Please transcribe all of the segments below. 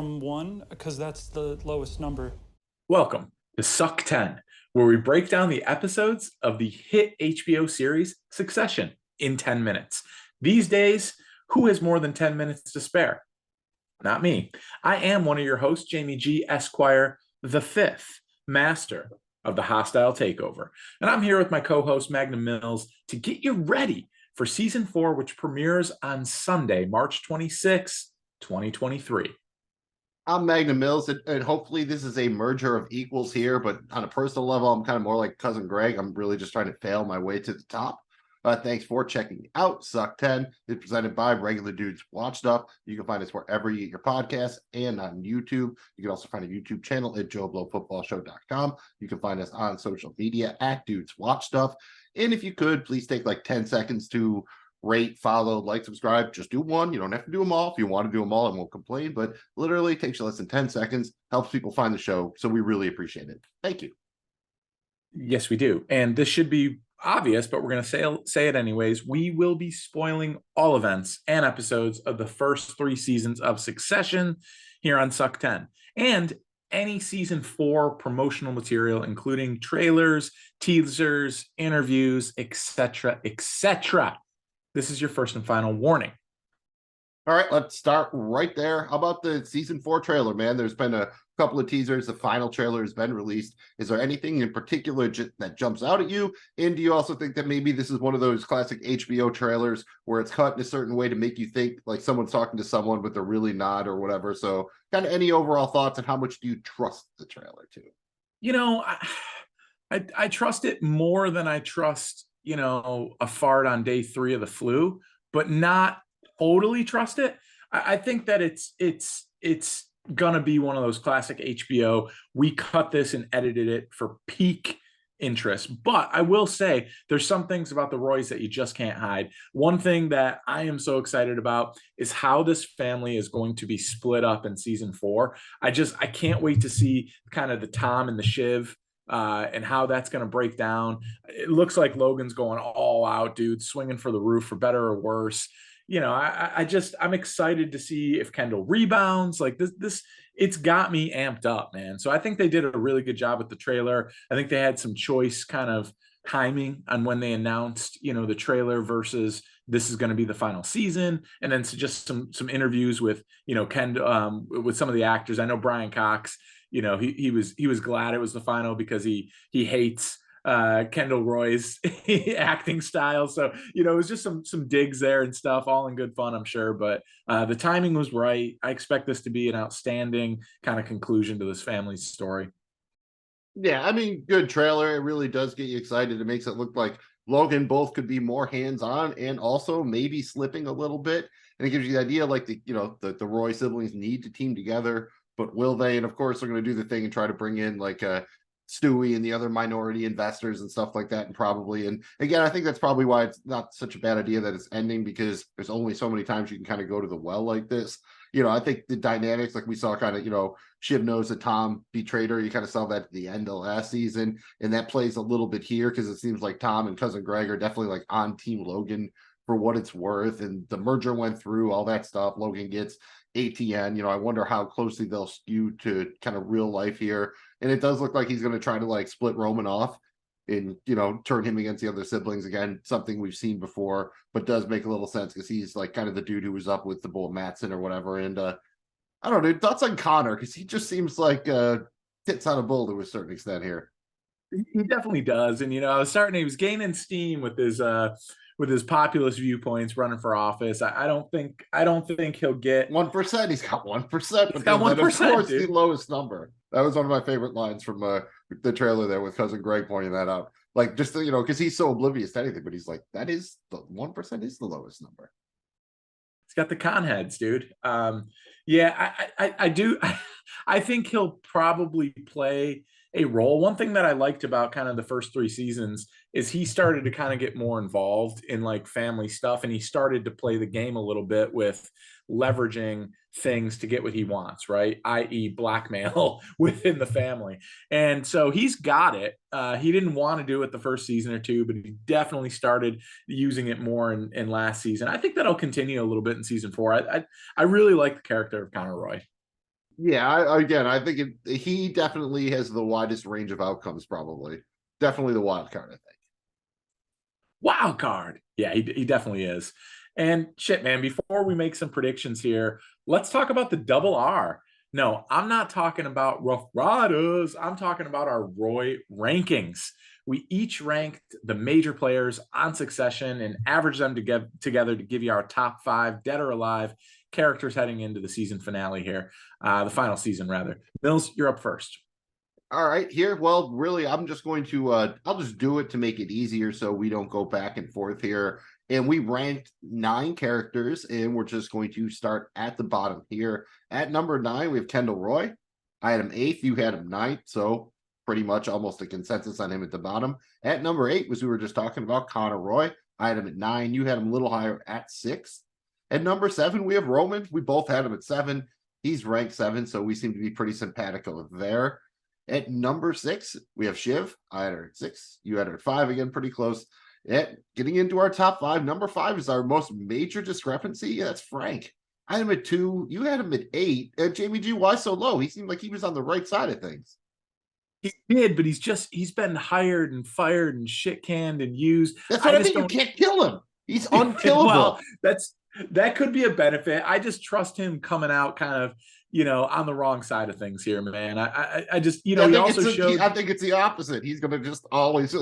from 1 because that's the lowest number. Welcome to Suc10, where we break down the episodes of the hit HBO series Succession in 10 minutes. These days, who has more than 10 minutes to spare? Not me. I am one of your hosts, Jamie G. Esquire, the fifth master of the hostile takeover. And I'm here with my co-host, Magnum Mills, to get you ready for season 4, which premieres on Sunday, March 26, 2023. I'm Magnum Mills, and hopefully this is a merger of equals here, but on a personal level, I'm kind of more like Cousin Greg. I'm really just trying to fail my way to the top. Thanks for checking out Suc10. It's presented by Regular Dudes Watch Stuff. You can find us wherever you get your podcasts and on YouTube. You can also find a YouTube channel at joeblowfootballshow.com. You can find us on social media at Dudes Watch Stuff. And if you could, please take like 10 seconds to rate, follow, like, subscribe. Just do one. You don't have to do them all. If you want to do them all, I won't complain, but literally takes you less than 10 seconds, helps people find the show. So we really appreciate it. Thank you. Yes, we do. And this should be obvious, but we're going to say it anyways. We will be spoiling all events and episodes of the first 3 seasons of Succession here on Suc10. And any season 4 promotional material, including trailers, teasers, interviews, etc., etc. This is your first and final warning. All right, let's start right there. How about the season 4 trailer, man? There's been a couple of teasers. The final trailer has been released. Is there anything in particular that jumps out at you? And do you also think that maybe this is one of those classic HBO trailers where it's cut in a certain way to make you think like someone's talking to someone, but they're really not or whatever? So kind of any overall thoughts and how much do you trust the trailer to? You know, I trust it more than I trust, a fart on day 3 of the flu, but not totally trust it. I think that it's gonna be one of those classic HBO. We cut this and edited it for peak interest. But I will say there's some things about the Roys that you just can't hide. One thing that I am so excited about is how this family is going to be split up in season 4. I can't wait to see kind of the Tom and the Shiv and how that's going to break down. It looks like Logan's going all out, dude, swinging for the roof for better or worse. I'm excited to see if Kendall rebounds. Like this, it's got me amped up, man. So I think they did a really good job with the trailer. I think they had some choice kind of timing on when they announced, the trailer versus this is going to be the final season. And then just some interviews with, Ken, with some of the actors. I know Brian Cox, he was glad it was the final because he hates Kendall Roy's acting style. So, it was just some digs there and stuff, all in good fun, I'm sure. But the timing was right. I expect this to be an outstanding kind of conclusion to this family's story. Yeah, I mean, good trailer. It really does get you excited. It makes it look like Logan both could be more hands-on and also maybe slipping a little bit. And it gives you the idea like the Roy siblings need to team together, but will they? And of course, they're going to do the thing and try to bring in like Stewie and the other minority investors and stuff like that. And again, I think that's probably why it's not such a bad idea that it's ending, because there's only so many times you can kind of go to the well like this. I think the dynamics, like we saw kind of, Shiv knows that Tom betrayed her. You kind of saw that at the end of last season. And that plays a little bit here because it seems like Tom and Cousin Greg are definitely like on Team Logan for what it's worth. And the merger went through, all that stuff. Logan gets ATN. I wonder how closely they'll skew to kind of real life here. And it does look like he's going to try to like split Roman off and, turn him against the other siblings again, something we've seen before, but does make a little sense because he's like kind of the dude who was up with the Bull Matson or whatever. And I don't know, thoughts on Connor, because he just seems like tits on a bull to a certain extent here. He definitely does. And, he was gaining steam with his populist viewpoints running for office. I don't think he'll get 1%. He's got 1%. He's got 1%. Of course, dude. The lowest number. That was one of my favorite lines from the trailer there with Cousin Greg pointing that out. Like just because he's so oblivious to anything, but he's like, that is the 1% is the lowest number. He's got the con heads, dude. Yeah, I do. I think he'll probably play a role. One thing that I liked about kind of the first 3 seasons is he started to kind of get more involved in like family stuff, and he started to play the game a little bit with leveraging things to get what he wants, right? i.e. blackmail within the family. And so he's got it. He didn't want to do it the first season or 2, but he definitely started using it more in last season. I think that'll continue a little bit in season 4. I really like the character of Connor Roy. Yeah, again, I think he definitely has the widest range of outcomes, probably. Definitely the wild card, I think. Wild card. Yeah, he definitely is. And shit, man, before we make some predictions here, let's talk about the double R. No, I'm not talking about Rough Riders. I'm talking about our Roy rankings. We each ranked the major players on Succession and averaged them together to give you our top 5 dead or alive characters heading into the season finale here, the final season rather. Mills, you're up first. All right, here. Well, really, I'm just going to I'll just do it to make it easier so we don't go back and forth here. And we ranked 9 characters, and we're just going to start at the bottom here. At number 9, we have Kendall Roy. I had him 8th, you had him 9th, so pretty much almost a consensus on him at the bottom. At number 8 was we were just talking about Connor Roy. I had him at 9, you had him a little higher at 6th. At number 7, we have Roman. We both had him at 7. He's ranked 7, so we seem to be pretty simpatico there. At number 6, we have Shiv. I had her at 6. You had her at 5, again, pretty close. Getting into our top 5, number 5 is our most major discrepancy. That's Frank. I had him at 2. You had him at 8. Jamie G, why so low? He seemed like he was on the right side of things. He did, but he's been hired and fired and shit canned and used. That's what I mean. You can't kill him. He's unkillable. Well, that could be a benefit. I just trust him coming out kind of, on the wrong side of things here, man. I just, he also showed. I think it's the opposite. He's going to just always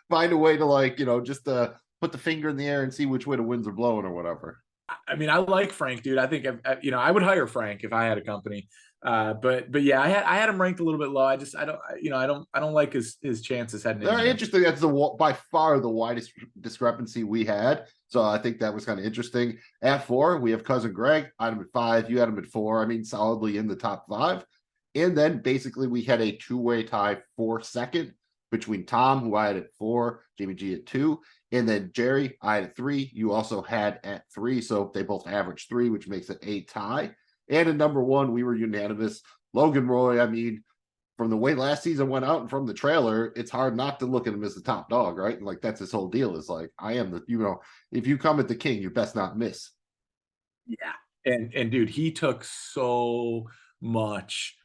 find a way to just put the finger in the air and see which way the winds are blowing or whatever. I mean, I like Frank, dude. I think, I would hire Frank if I had a company. But yeah, I had him ranked a little bit low. I don't like his chances heading. Very interesting. That's by far the widest discrepancy we had. So I think that was kind of interesting. At 4, we have cousin Greg. I had him at 5. You had him at 4. I mean, solidly in the top 5. And then basically we had a 2-way tie for second between Tom, who I had at 4, Jamie G at 2, and then Jerry, I had at 3. You also had at 3. So they both averaged 3, which makes it a tie. And at number 1, we were unanimous. Logan Roy, I mean, from the way last season went out and from the trailer, it's hard not to look at him as the top dog, right? And like, that's his whole deal is like, I am the, if you come at the king, you best not miss. Yeah. And dude, he took so much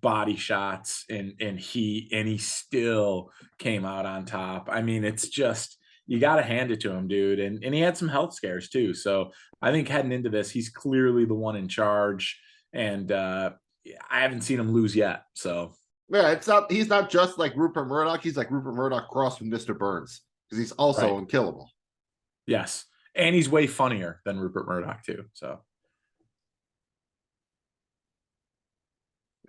body shots and he still came out on top. I mean, it's just, you got to hand it to him, dude. And he had some health scares too. So I think heading into this, he's clearly the one in charge. And I haven't seen him lose yet. So yeah, he's not just like Rupert Murdoch. He's like Rupert Murdoch crossed with Mr. Burns because he's also unkillable. Yes. And he's way funnier than Rupert Murdoch too. So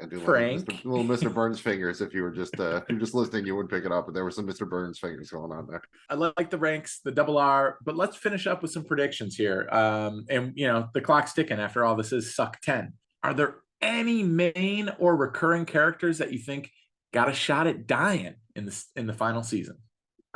I do Frank, little Mr. Burns fingers. If you're just listening, you wouldn't pick it up, but there were some Mr. Burns fingers going on there. I like the ranks, the double R, but let's finish up with some predictions here. And the clock's ticking after all this is Suc10. Are there any main or recurring characters that you think got a shot at dying in the final season?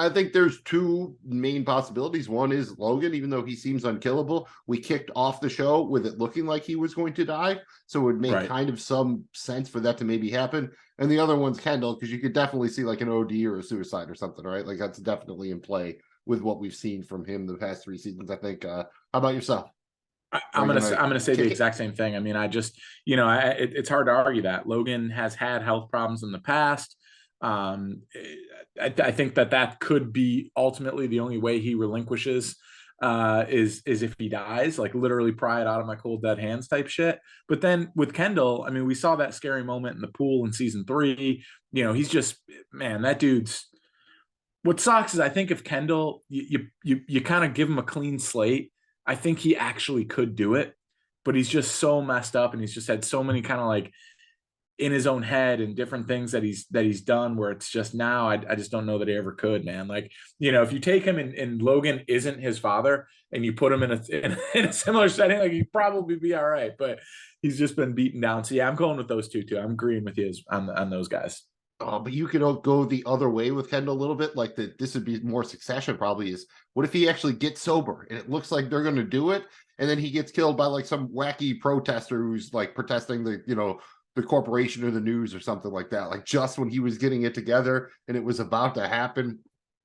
I think there's 2 main possibilities. One is Logan, even though he seems unkillable. We kicked off the show with it looking like he was going to die. So it would make kind of some sense for that to maybe happen. And the other one's Kendall, because you could definitely see like an OD or a suicide or something, right? Like that's definitely in play with what we've seen from him the past 3 seasons, I think. How about yourself? I'm gonna say the exact same thing. I mean, I just, it's hard to argue that Logan has had health problems in the past. I think that could be ultimately the only way he relinquishes is if he dies, like literally pry it out of my cold dead hands type shit. But then with Kendall, I mean, we saw that scary moment in the pool in season 3. He's just, man, that dude's. What sucks is I think if Kendall, you kind of give him a clean slate, I think he actually could do it, but he's just so messed up and he's just had so many kind of like in his own head and different things that he's done where it's just now I just don't know that he ever could, man. Like, if you take him and Logan isn't his father and you put him in a similar setting, like he'd probably be all right, but he's just been beaten down. So yeah, I'm going with those 2 too. I'm agreeing with you on those guys. Oh, but you could go the other way with Kendall a little bit. Like this would be more Succession probably is. What if he actually gets sober and it looks like they're going to do it, and then he gets killed by like some wacky protester who's like protesting the corporation or the news or something like that. Like just when he was getting it together and it was about to happen,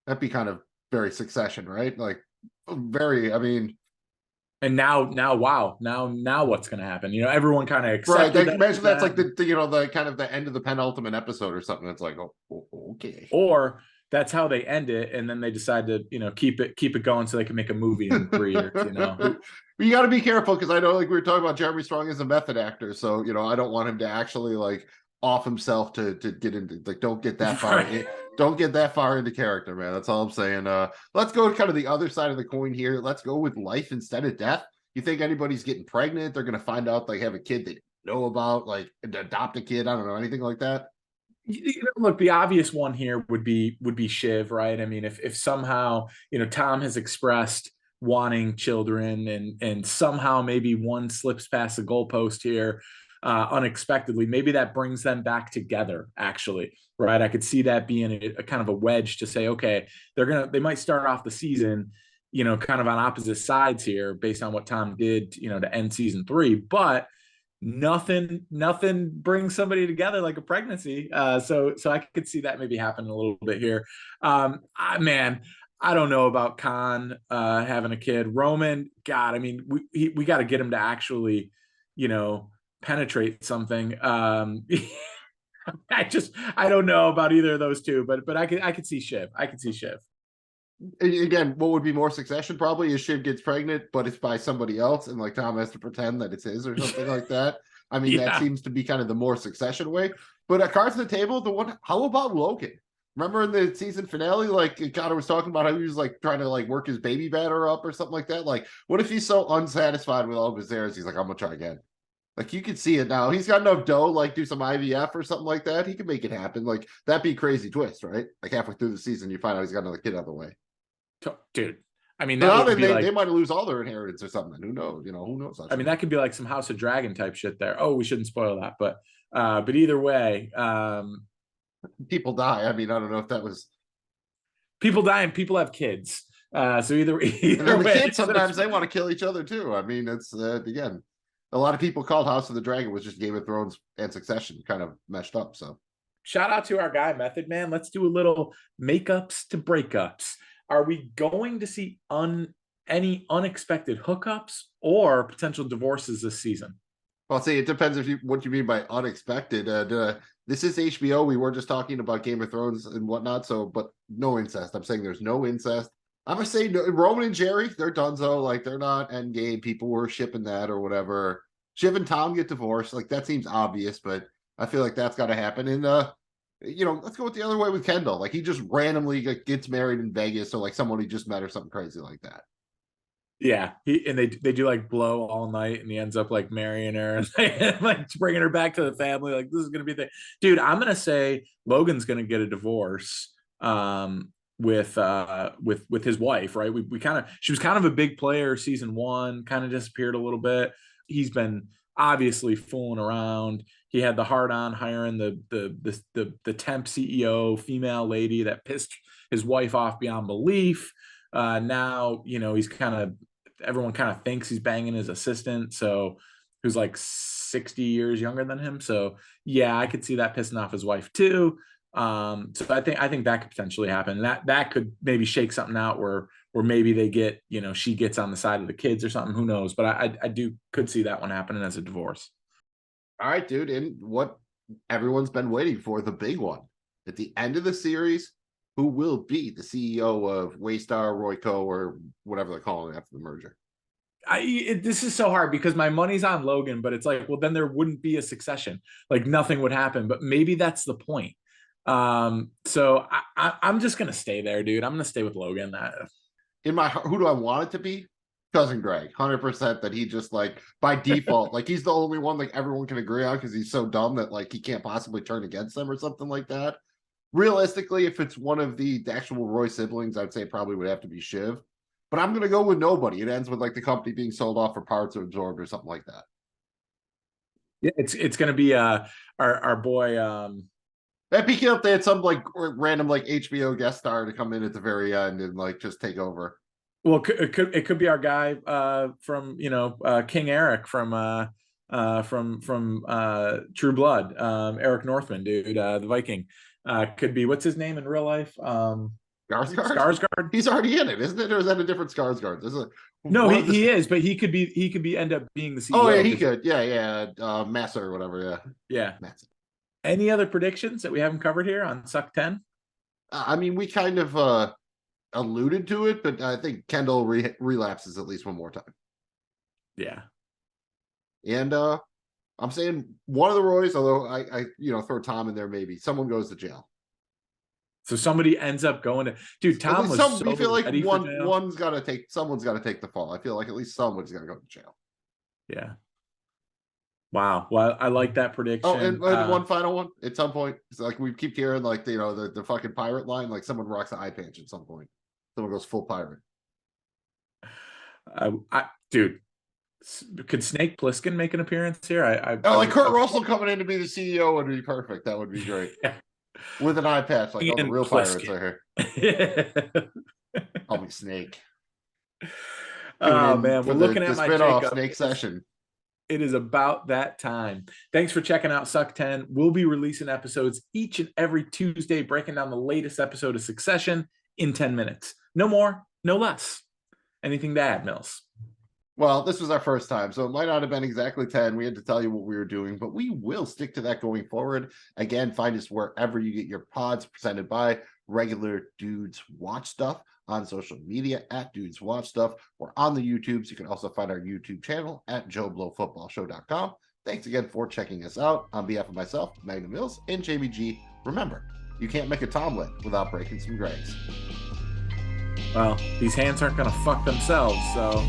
that'd be kind of very Succession, right? Like very. I mean, And now, wow, now what's going to happen? You know, everyone kind of accepted Right. that. Imagine that's like the you know, the kind of the end of the penultimate episode or something. It's like, oh, okay. Or that's how they end it, and then they decide to, you know, keep it going so they can make a movie in 3 years. You know, you got to be careful because I know, like we were talking about, Jeremy Strong is a method actor, so you know I don't want him to actually like off himself to get into, like, don't get that far in, don't get that far into character, man. That's all I'm saying. Let's go to kind of the other side of the coin here. Let's go with life instead of death. You think anybody's getting pregnant? They're gonna find out they have a kid they know about, like adopt a kid. I don't know, anything like that. you know, look, the obvious one here would be Shiv, right? I mean, if somehow, you know, Tom has expressed wanting children, and somehow maybe one slips past the goalpost here unexpectedly, maybe that brings them back together, actually, right? I could see that being a kind of a wedge to say, okay, they might start off the season, you know, kind of on opposite sides here based on what Tom did, you know, to end season 3, but nothing brings somebody together like a pregnancy. So I could see that maybe happen a little bit here. Man, I don't know about Khan having a kid. Roman, God, I mean, we got to get him to actually, you know, penetrate something. I don't know about either of those two, but I could see Shiv. I could see Shiv. Again, what would be more Succession probably is Shiv gets pregnant, but it's by somebody else, and like Tom has to pretend that it's his or something like that. I mean, that seems to be kind of the more Succession way. But at cards on the table, the one, how about Logan? Remember in the season finale, like Connor was talking about how he was like trying to like work his baby batter up or something like that. Like, what if he's so unsatisfied with all of his errors, he's like, I'm gonna try again. Like, you could see it now. He's got enough dough, like do some IVF or something like that. He can make it happen. Like, that'd be a crazy twist, right? Like halfway through the season, you find out he's got another kid out of the way. Dude, I mean, Now that would be they might lose all their inheritance or something. Who knows? You know, who knows? I mean, that could be like some House of Dragon type shit there. Oh, we shouldn't spoil that, but either way, people die. I mean, I don't know if that was, people die and people have kids. So either and then the way, kids sometimes they want to kill each other too. I mean, it's again, a lot of people called House of the Dragon was just Game of Thrones and Succession kind of meshed up. So shout out to our guy Method Man. Let's do a little makeups to breakups. Are we going to see any unexpected hookups or potential divorces this season? I'll say it depends what you mean by unexpected. This is HBO. We were just talking about Game of Thrones and whatnot. So, but no incest. I'm saying there's no incest. I'm gonna say no, Roman and Jerry, they're donezo. Like, they're not endgame. People were shipping that or whatever. Shiv and Tom get divorced. Like, that seems obvious, but I feel like that's got to happen. And you know, let's go with the other way with Kendall. Like, he just randomly gets married in Vegas, or like someone he just met or something crazy like that. Yeah, they do like blow all night, and he ends up like marrying her and like bringing her back to the family. Like, this is gonna be the dude. I'm gonna say Logan's gonna get a divorce with his wife, right? We kind of, she was kind of a big player season 1, kind of disappeared a little bit. He's been obviously fooling around. He had the hard on hiring the temp CEO female lady that pissed his wife off beyond belief. Now, you know, he's everyone kind of thinks he's banging his assistant, so who's like 60 years younger than him. So yeah, I could see that pissing off his wife too. So I think that could potentially happen. That could maybe shake something out where maybe they get, you know, she gets on the side of the kids or something. Who knows? But I could see that one happening as a divorce. All right, dude. And what everyone's been waiting for, the big one at the end of the series, who will be the CEO of Waystar, Royco, or whatever they're calling it after the merger? This is so hard because my money's on Logan, but it's like, well, then there wouldn't be a succession. Like, nothing would happen. But maybe that's the point. So I'm just gonna stay there, dude. I'm gonna stay with Logan. In my heart, who do I want it to be? Cousin Greg, 100%. That he just, like, by default, like, he's the only one like everyone can agree on because he's so dumb that like he can't possibly turn against them or something like that. Realistically, if it's one of the actual Roy siblings, I'd say it probably would have to be Shiv. But I'm gonna go with nobody. It ends with like the company being sold off for parts or absorbed or something like that. Yeah, it's gonna be our boy. That'd be cute if they had some like random like HBO guest star to come in at the very end and like just take over. Well, it could be our guy from, you know, King Eric from True Blood, Eric Northman, dude, the Viking. Could be, what's his name in real life? Skarsgård? Skarsgård. He's already in it, isn't it? Or is that a different Skarsgård? No, One of the- he is, but he could be end up being the CEO. Oh yeah, he could. Yeah. Massa or whatever. Yeah. Yeah. Massa. Any other predictions that we haven't covered here on Suc10? I mean, we kind of alluded to it, but I think Kendall relapses at least one more time. Yeah. And I'm saying one of the Roys, although I throw Tom in there, maybe someone goes to jail. So somebody ends up going to, dude. Tom was so we feel like ready for jail. someone's got to take the fall. I feel like at least someone's got to go to jail. Yeah. Wow. Well, I like that prediction. Oh, and one final one at some point. It's like we keep hearing like the fucking pirate line, like someone rocks an eye patch at some point. Someone goes full pirate. Dude, could Snake Plissken make an appearance here? Like Kurt Russell coming in to be the CEO would be perfect. That would be great. Yeah. With an eye patch, like all the real Plissken. pirates are here. I'll be Snake. Oh man, we're looking at my spin-off Snake session. It is about that time. Thanks for checking out Suc10. We'll be releasing episodes each and every Tuesday, breaking down the latest episode of Succession in 10 minutes. No more, no less. Anything to add, Mills? Well, this was our first time, so it might not have been exactly 10. We had to tell you what we were doing, but we will stick to that going forward. Again, find us wherever you get your pods, presented by Regular Dudes Watch Stuff, on social media at Dudes Watch Stuff. We're on the YouTubes. You can also find our YouTube channel at JoeBlowFootballShow.com. Thanks again for checking us out. On behalf of myself, Magnum Mills, and Jamie G, remember, you can't make a tomlet without breaking some Gregs. Well, these hands aren't going to fuck themselves, so